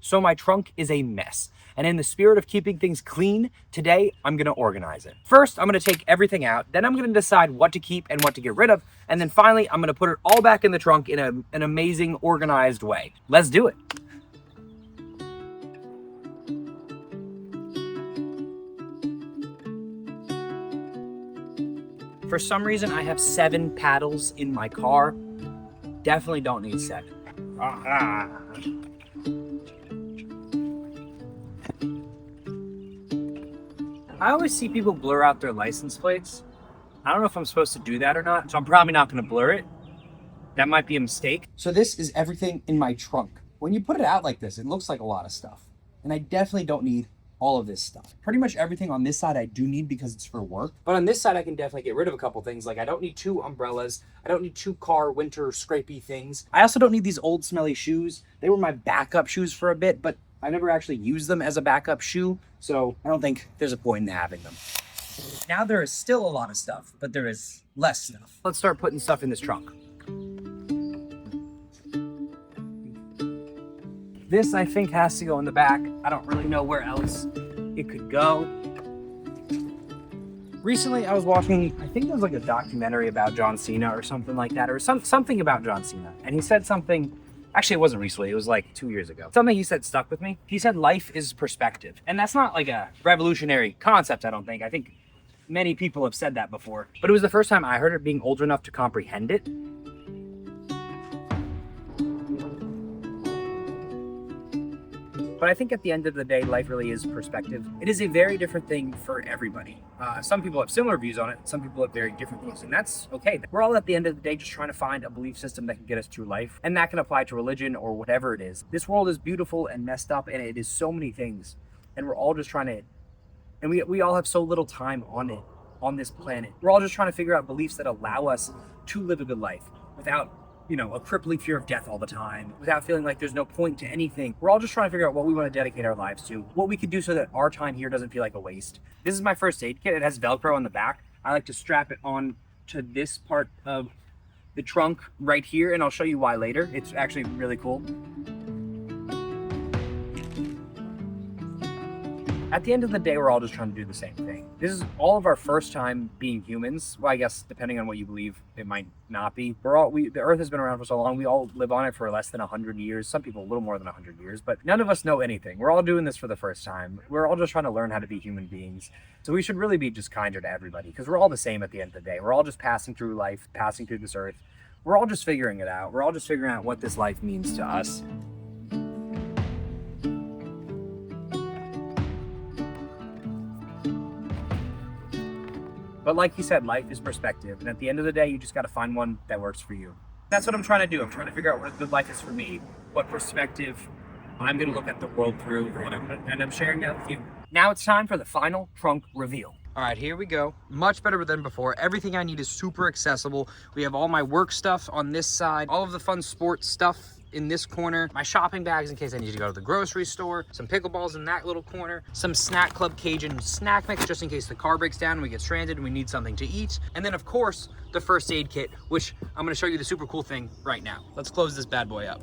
So my trunk is a mess. And in the spirit of keeping things clean, today I'm gonna organize it. First, I'm gonna take everything out, then I'm gonna decide what to keep and what to get rid of, and then finally, I'm gonna put it all back in the trunk in an amazing, organized way. Let's do it. For some reason, I have 7 paddles in my car. Definitely don't need 7. I always see people blur out their license plates. I don't know if I'm supposed to do that or not, so I'm probably not going to blur it. That might be a mistake. So this is everything in my trunk. When you put it out like this, it looks like a lot of stuff. And I definitely don't need all of this stuff. Pretty much everything on this side I do need because it's for work. But on this side, I can definitely get rid of a couple things. Like I don't need 2 umbrellas. I don't need 2 car winter scrapey things. I also don't need these old smelly shoes. They were my backup shoes for a bit, but I never actually used them as a backup shoe. So I don't think there's a point in having them. Now there is still a lot of stuff, but there is less stuff. Let's start putting stuff in this trunk. This, I think, has to go in the back. I don't really know where else it could go. Recently, I was watching, I think there was like a documentary about John Cena or something like that, or something about John Cena. And he said something, actually it wasn't recently, it was like 2 years ago. Something he said stuck with me. He said life is perspective. And that's not like a revolutionary concept, I don't think. I think many people have said that before. But it was the first time I heard it, being old enough to comprehend it. But I think at the end of the day, life really is perspective. It is a very different thing for everybody. Some people have similar views on it. Some people have very different views, and that's okay. We're all at the end of the day just trying to find a belief system that can get us through life, and that can apply to religion or whatever it is. This world is beautiful and messed up, and it is so many things, and we're all just trying to, and we all have so little time on this planet. We're all just trying to figure out beliefs that allow us to live a good life without a crippling fear of death all the time, without feeling like there's no point to anything. We're all just trying to figure out what we want to dedicate our lives to, what we could do so that our time here doesn't feel like a waste. This is my first aid kit. It has Velcro on the back. I like to strap it on to this part of the trunk right here, and I'll show you why later. It's actually really cool. At the end of the day, we're all just trying to do the same thing. This is all of our first time being humans. Well, I guess depending on what you believe, it might not be. The Earth has been around for so long. We all live on it for less than 100 years. Some people a little more than 100 years, but none of us know anything. We're all doing this for the first time. We're all just trying to learn how to be human beings. So we should really be just kinder to everybody, because we're all the same at the end of the day. We're all just passing through life, passing through this earth. We're all just figuring it out. We're all just figuring out what this life means to us. But like you said, life is perspective. And at the end of the day, you just got to find one that works for you. That's what I'm trying to do. I'm trying to figure out what a good life is for me, what perspective I'm going to look at the world through, and I'm sharing that with you. Now it's time for the final trunk reveal. All right, here we go. Much better than before. Everything I need is super accessible. We have all my work stuff on this side, all of the fun sports stuff in this corner, my shopping bags in case I need to go to the grocery store, some pickleballs in that little corner, some Snack Club Cajun snack mix just in case the car breaks down and we get stranded and we need something to eat. And then of course, the first aid kit, which I'm gonna show you the super cool thing right now. Let's close this bad boy up.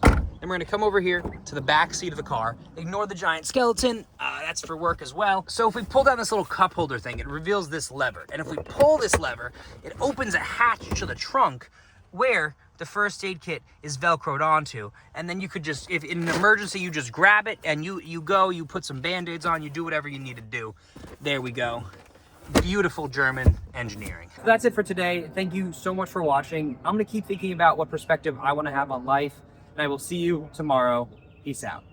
Then we're gonna come over here to the back seat of the car. Ignore the giant skeleton, that's for work as well. So if we pull down this little cup holder thing, it reveals this lever. And if we pull this lever, it opens a hatch to the trunk where the first aid kit is Velcroed onto. And then you could just, if in an emergency, you just grab it and you put some Band-Aids on, you do whatever you need to do. There we go. Beautiful German engineering. That's it for today. Thank you so much for watching. I'm gonna keep thinking about what perspective I wanna have on life, and I will see you tomorrow. Peace out.